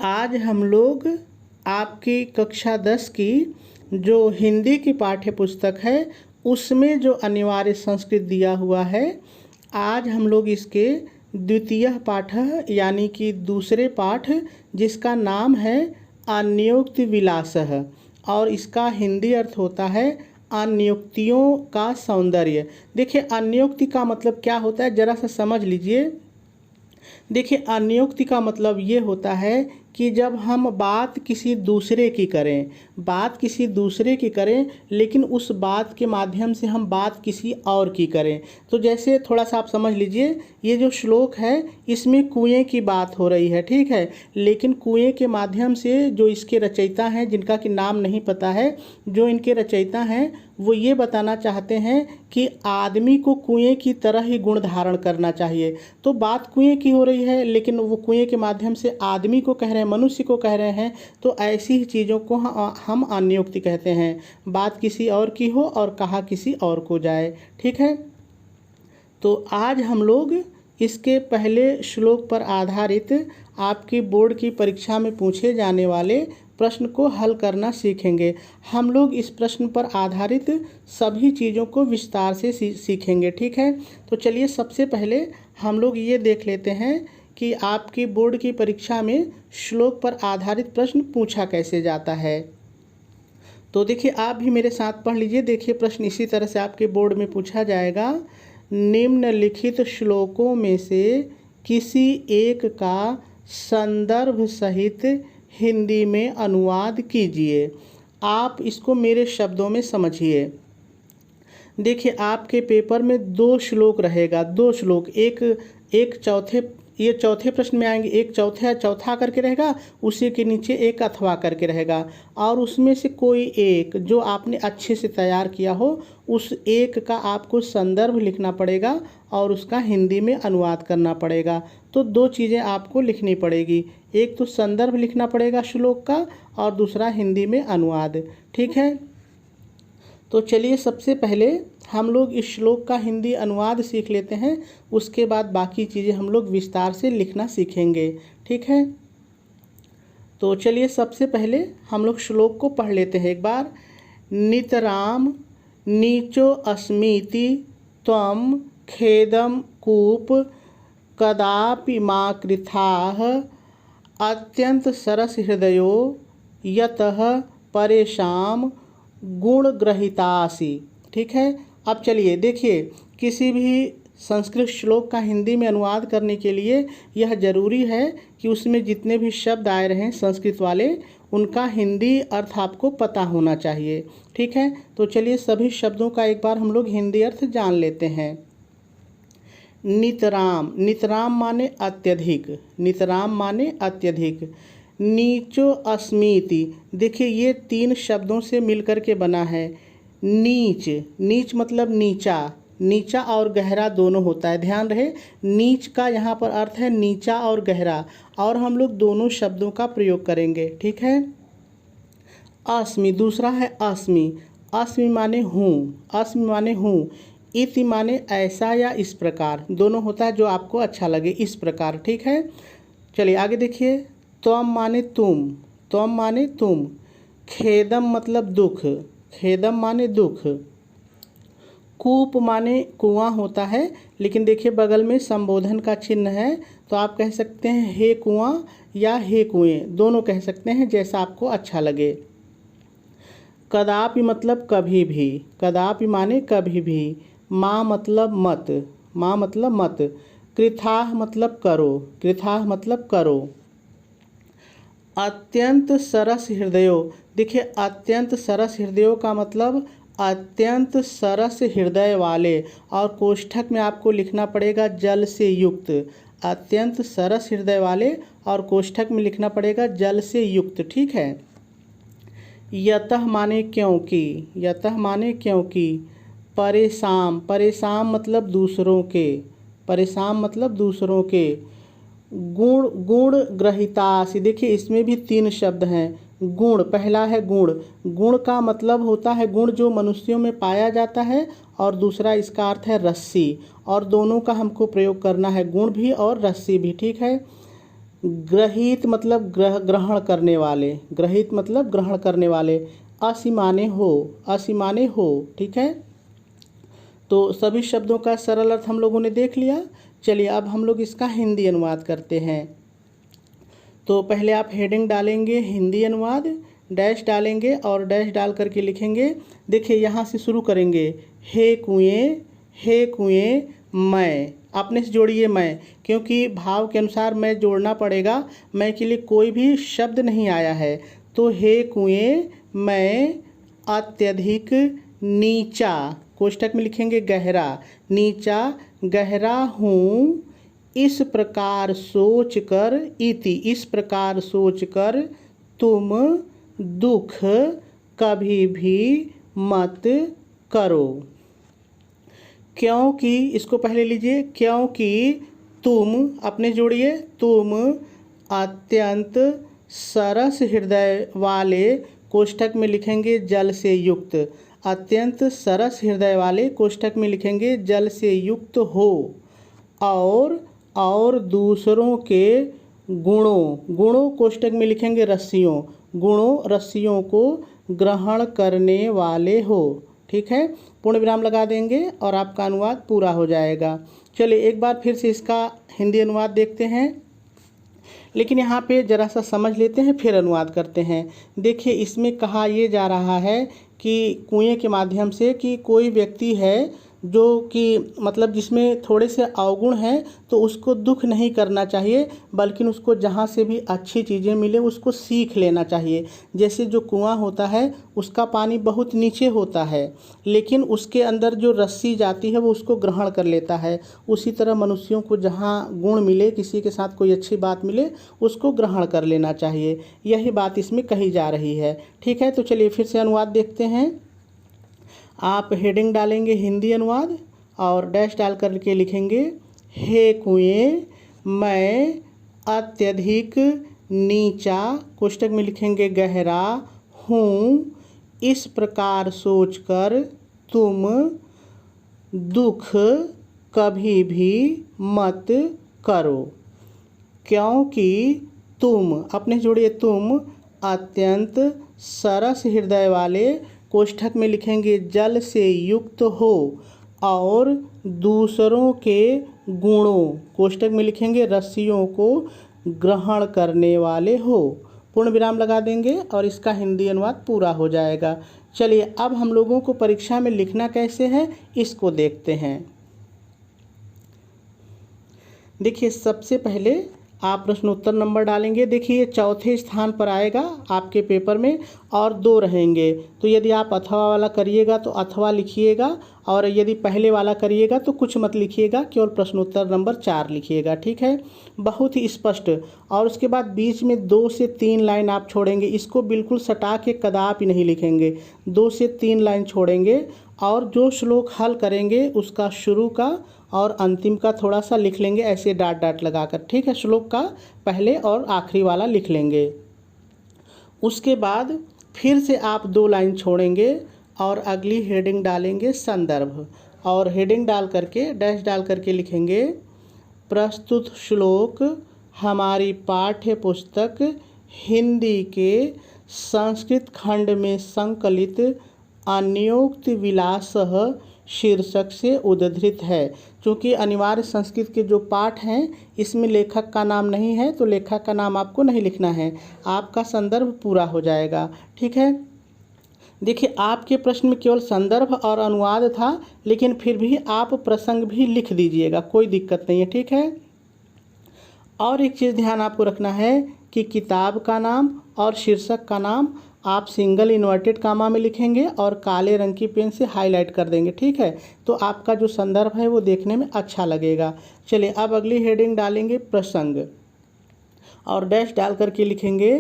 आज हम लोग आपकी कक्षा 10 की जो हिंदी की पाठ्य पुस्तक है उसमें जो अनिवार्य संस्कृत दिया हुआ है, आज हम लोग इसके द्वितीय पाठ यानी कि दूसरे पाठ जिसका नाम है अनियोक्ति विलासः और इसका हिंदी अर्थ होता है अनियोक्तियों का सौंदर्य। देखिए अनियोक्ति का मतलब क्या होता है, ज़रा सा समझ लीजिए। देखिए अनियोक्ति का मतलब ये होता है कि जब हम बात किसी दूसरे की करें लेकिन उस बात के माध्यम से हम बात किसी और की करें। तो जैसे थोड़ा सा आप समझ लीजिए, ये जो श्लोक है इसमें कुएं की बात हो रही है, ठीक है, लेकिन कुएं के माध्यम से जो इसके रचयिता हैं, जिनका कि नाम नहीं पता है, जो इनके रचयिता हैं वो ये बताना चाहते हैं कि आदमी को कुएं की तरह ही गुण धारण करना चाहिए। तो बात कुएं की हो रही है लेकिन वो कुएं के माध्यम से आदमी को कह रहे हैं, मनुष्य को कह रहे हैं, तो ऐसी ही चीज़ों को हम अनियोक्ति कहते हैं। बात किसी और की हो और कहा किसी और को जाए, ठीक है। तो आज हम लोग इसके पहले श्लोक पर आधारित आपकी बोर्ड की परीक्षा में पूछे जाने वाले प्रश्न को हल करना सीखेंगे। हम लोग इस प्रश्न पर आधारित सभी चीज़ों को विस्तार से सीखेंगे, ठीक है। तो चलिए सबसे पहले हम लोग ये देख लेते हैं कि आपकी बोर्ड की परीक्षा में श्लोक पर आधारित प्रश्न पूछा कैसे जाता है। तो देखिए आप भी मेरे साथ पढ़ लीजिए। देखिए प्रश्न इसी तरह से आपके बोर्ड में पूछा जाएगा, निम्नलिखित श्लोकों में से किसी एक का संदर्भ सहित हिंदी में अनुवाद कीजिए। आप इसको मेरे शब्दों में समझिए। देखिए आपके पेपर में दो श्लोक रहेगा, दो श्लोक, एक चौथे प्रश्न में आएंगे, एक चौथा करके रहेगा, उसी के नीचे एक अथवा करके रहेगा, और उसमें से कोई एक जो आपने अच्छे से तैयार किया हो उस एक का आपको संदर्भ लिखना पड़ेगा और उसका हिंदी में अनुवाद करना पड़ेगा। तो दो चीज़ें आपको लिखनी पड़ेगी, एक तो संदर्भ लिखना पड़ेगा श्लोक का और दूसरा हिंदी में अनुवाद, ठीक है। तो चलिए सबसे पहले हम लोग इस श्लोक का हिंदी अनुवाद सीख लेते हैं, उसके बाद बाकी चीज़ें हम लोग विस्तार से लिखना सीखेंगे, ठीक है। तो चलिए सबसे पहले हम लोग श्लोक को पढ़ लेते हैं एक बार। नितराम नीचो अस्मीति त्वं खेदम कूप कदापि मा कृथाः अत्यंत सरस हृदयो यतः परेशान गुणग्रहितासि, ठीक है। अब चलिए देखिए, किसी भी संस्कृत श्लोक का हिंदी में अनुवाद करने के लिए यह ज़रूरी है कि उसमें जितने भी शब्द आए रहें संस्कृत वाले, उनका हिंदी अर्थ आपको पता होना चाहिए, ठीक है। तो चलिए सभी शब्दों का एक बार हम लोग हिंदी अर्थ जान लेते हैं। नितराम, नितराम माने अत्यधिक, नितराम माने अत्यधिक। नीचो अस्मीति, देखिए ये तीन शब्दों से मिलकर के बना है। नीच, नीच मतलब नीचा, नीचा और गहरा दोनों होता है, ध्यान रहे। नीच का यहाँ पर अर्थ है नीचा और गहरा, और हम लोग दोनों शब्दों का प्रयोग करेंगे, ठीक है। अस्मि, दूसरा है अस्मि, अस्मि माने हूँ, अस्मि माने हूँ। इति माने ऐसा या इस प्रकार, दोनों होता है जो आपको अच्छा लगे, इस प्रकार, ठीक है। चलिए आगे देखिए। त्वम माने तुम, त्वम माने तुम। खेदम मतलब दुख, खेदम माने दुख। कूप माने कुआं होता है, लेकिन देखिए बगल में संबोधन का चिन्ह है, तो आप कह सकते हैं हे कुआं या हे कुएं, दोनों कह सकते हैं, जैसा आपको अच्छा लगे। कदापि मतलब कभी भी, कदापि माने कभी भी। माँ मतलब मत, माँ मतलब मत। कृथाः मतलब करो, कृथाः मतलब करो। अत्यंत सरस हृदयो, देखिए अत्यंत सरस हृदयों का मतलब अत्यंत सरस हृदय वाले, और कोष्ठक में आपको लिखना पड़ेगा जल से युक्त, अत्यंत सरस हृदय वाले, और कोष्ठक में लिखना पड़ेगा जल से युक्त, ठीक है। यतः माने क्योंकि, यतः माने क्योंकि। परेशान, परेशान मतलब दूसरों के, परेशान मतलब दूसरों के। गुण, गुण ग्रहितासि, देखिए इसमें भी तीन शब्द हैं। गुण, पहला है गुण, गुण का मतलब होता है गुण जो मनुष्यों में पाया जाता है, और दूसरा इसका अर्थ है रस्सी, और दोनों का हमको प्रयोग करना है, गुण भी और रस्सी भी, ठीक है। ग्रहित मतलब ग्रहण करने वाले, ग्रहित मतलब ग्रहण करने वाले। असीमाने हो, असीमाने हो, ठीक है। तो सभी शब्दों का सरल अर्थ हम लोगों ने देख लिया। चलिए अब हम लोग इसका हिंदी अनुवाद करते हैं। तो पहले आप हेडिंग डालेंगे हिंदी अनुवाद, डैश डालेंगे और डैश डाल करके लिखेंगे। देखिए यहाँ से शुरू करेंगे, हे कुएं, हे कुएं मैं, अपने से जोड़िए मैं, क्योंकि भाव के अनुसार मैं जोड़ना पड़ेगा। मैं के लिए कोई भी शब्द नहीं आया है। तो हे कुएं मैं अत्यधिक नीचा, कोष्ठक में लिखेंगे गहरा, नीचा गहरा हूँ, इस प्रकार सोचकर, इति इस प्रकार सोचकर तुम दुख कभी भी मत करो। क्योंकि, इसको पहले लीजिए, क्योंकि तुम, अपने जोड़िए, तुम अत्यंत सरस हृदय वाले, कोष्ठक में लिखेंगे जल से युक्त, अत्यंत सरस हृदय वाले, कोष्ठक में लिखेंगे जल से युक्त हो, और दूसरों के गुणों, गुणों कोष्ठक में लिखेंगे रस्सियों, गुणों रस्सियों को ग्रहण करने वाले हो। ठीक है, पूर्ण विराम लगा देंगे और आपका अनुवाद पूरा हो जाएगा। चलिए एक बार फिर से इसका हिंदी अनुवाद देखते हैं, लेकिन यहाँ पे ज़रा सा समझ लेते हैं फिर अनुवाद करते हैं। देखिए इसमें कहा ये जा रहा है कि कुएं के माध्यम से कि कोई व्यक्ति है जो कि मतलब जिसमें थोड़े से अवगुण हैं, तो उसको दुख नहीं करना चाहिए, बल्कि उसको जहाँ से भी अच्छी चीज़ें मिले उसको सीख लेना चाहिए। जैसे जो कुआं होता है उसका पानी बहुत नीचे होता है, लेकिन उसके अंदर जो रस्सी जाती है वो उसको ग्रहण कर लेता है। उसी तरह मनुष्यों को जहाँ गुण मिले, किसी के साथ कोई अच्छी बात मिले, उसको ग्रहण कर लेना चाहिए। यही बात इसमें कही जा रही है। ठीक है, तो चलिए फिर से अनुवाद देखते हैं। आप हेडिंग डालेंगे हिंदी अनुवाद और डैश डाल करके लिखेंगे, हे कुएं मैं अत्यधिक नीचा, कोष्ठक में लिखेंगे गहरा हूँ, इस प्रकार सोचकर तुम दुख कभी भी मत करो। क्योंकि तुम, अपने जोड़िए, तुम अत्यंत सरस हृदय वाले, कोष्ठक में लिखेंगे जल से युक्त हो, और दूसरों के गुणों, कोष्ठक में लिखेंगे रस्सियों को ग्रहण करने वाले हो। पूर्ण विराम लगा देंगे और इसका हिंदी अनुवाद पूरा हो जाएगा। चलिए अब हम लोगों को परीक्षा में लिखना कैसे है इसको देखते हैं। देखिए सबसे पहले आप प्रश्नोत्तर नंबर डालेंगे। देखिए ये चौथे स्थान पर आएगा आपके पेपर में, और 2 रहेंगे। तो यदि आप अथवा वाला करिएगा तो अथवा लिखिएगा, और यदि पहले वाला करिएगा तो कुछ मत लिखिएगा, केवल प्रश्नोत्तर नंबर 4 लिखिएगा। ठीक है, बहुत ही स्पष्ट। और उसके बाद बीच में 2 से 3 लाइन आप छोड़ेंगे, इसको बिल्कुल सटा के कदापि नहीं लिखेंगे, 2 से 3 लाइन छोड़ेंगे, और जो श्लोक हल करेंगे उसका शुरू का और अंतिम का थोड़ा सा लिख लेंगे, ऐसे डाट डाट लगाकर। ठीक है, श्लोक का पहले और आखिरी वाला लिख लेंगे। उसके बाद फिर से आप 2 लाइन छोड़ेंगे और अगली हेडिंग डालेंगे संदर्भ, और हेडिंग डाल करके डैश डाल करके लिखेंगे, प्रस्तुत श्लोक हमारी पाठ्य पुस्तक हिंदी के संस्कृत खंड में संकलित अन्योक्त विलासः शीर्षक से उद्धृत है। क्योंकि अनिवार्य संस्कृत के जो पाठ हैं इसमें लेखक का नाम नहीं है, तो लेखक का नाम आपको नहीं लिखना है, आपका संदर्भ पूरा हो जाएगा। ठीक है, देखिए आपके प्रश्न में केवल संदर्भ और अनुवाद था, लेकिन फिर भी आप प्रसंग भी लिख दीजिएगा, कोई दिक्कत नहीं है। ठीक है, और एक चीज़ ध्यान आपको रखना है कि किताब का नाम और शीर्षक का नाम आप सिंगल इन्वर्टेड कामा में लिखेंगे और काले रंग की पेन से हाईलाइट कर देंगे। ठीक है, तो आपका जो संदर्भ है वो देखने में अच्छा लगेगा। चलिए अब अगली हेडिंग डालेंगे प्रसंग, और डैश डाल करके लिखेंगे,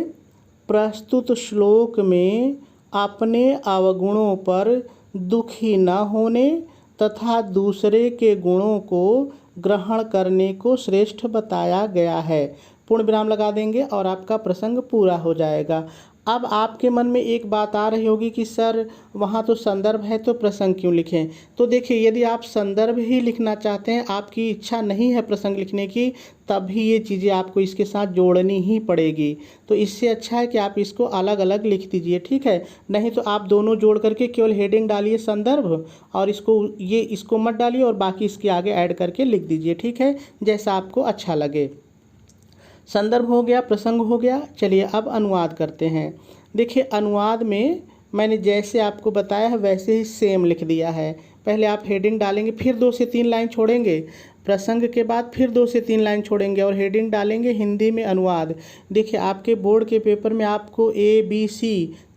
प्रस्तुत श्लोक में अपने अवगुणों पर दुखी न होने तथा दूसरे के गुणों को ग्रहण करने को श्रेष्ठ बताया गया है। पूर्ण विराम लगा देंगे और आपका प्रसंग पूरा हो जाएगा। अब आपके मन में एक बात आ रही होगी कि सर वहाँ तो संदर्भ है तो प्रसंग क्यों लिखें। तो देखिए, यदि आप संदर्भ ही लिखना चाहते हैं, आपकी इच्छा नहीं है प्रसंग लिखने की, तब भी ये चीज़ें आपको इसके साथ जोड़नी ही पड़ेगी। तो इससे अच्छा है कि आप इसको अलग अलग लिख दीजिए, ठीक है। नहीं तो आप दोनों जोड़ करके केवल हेडिंग डालिए संदर्भ, और इसको मत डालिए और बाकी इसके आगे ऐड करके लिख दीजिए, ठीक है, जैसा आपको अच्छा लगे। संदर्भ हो गया, प्रसंग हो गया। चलिए अब अनुवाद करते हैं। देखिए, अनुवाद में मैंने जैसे आपको बताया है वैसे ही सेम लिख दिया है। पहले आप हेडिंग डालेंगे, फिर 2 से 3 लाइन छोड़ेंगे, प्रसंग के बाद फिर 2 से 3 लाइन छोड़ेंगे और हेडिंग डालेंगे हिंदी में अनुवाद। देखिए, आपके बोर्ड के पेपर में आपको ABC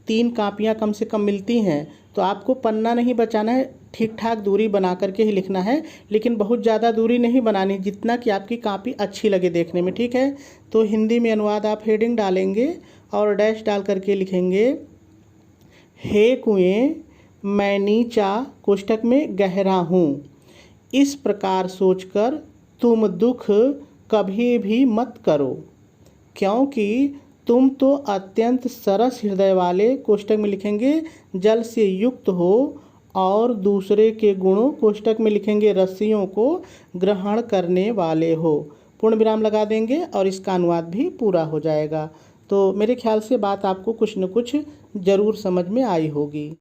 3 कापियाँ कम से कम मिलती हैं, तो आपको पन्ना नहीं बचाना है, ठीक ठाक दूरी बना करके ही लिखना है, लेकिन बहुत ज़्यादा दूरी नहीं बनानी, जितना कि आपकी कापी अच्छी लगे देखने में, ठीक है। तो हिंदी में अनुवाद आप हेडिंग डालेंगे और डैश डाल करके लिखेंगे, हे कुएं मैं नीचा कोष्ठक में गहरा हूँ, इस प्रकार सोचकर तुम दुख कभी भी मत करो, क्योंकि तुम तो अत्यंत सरस हृदय वाले, कोष्ठक में लिखेंगे जल से युक्त हो, और दूसरे के गुणों, कोष्ठक में लिखेंगे रस्सियों को ग्रहण करने वाले हो, पूर्ण विराम लगा देंगे और इसका अनुवाद भी पूरा हो जाएगा। तो मेरे ख्याल से बात आपको कुछ न कुछ ज़रूर समझ में आई होगी।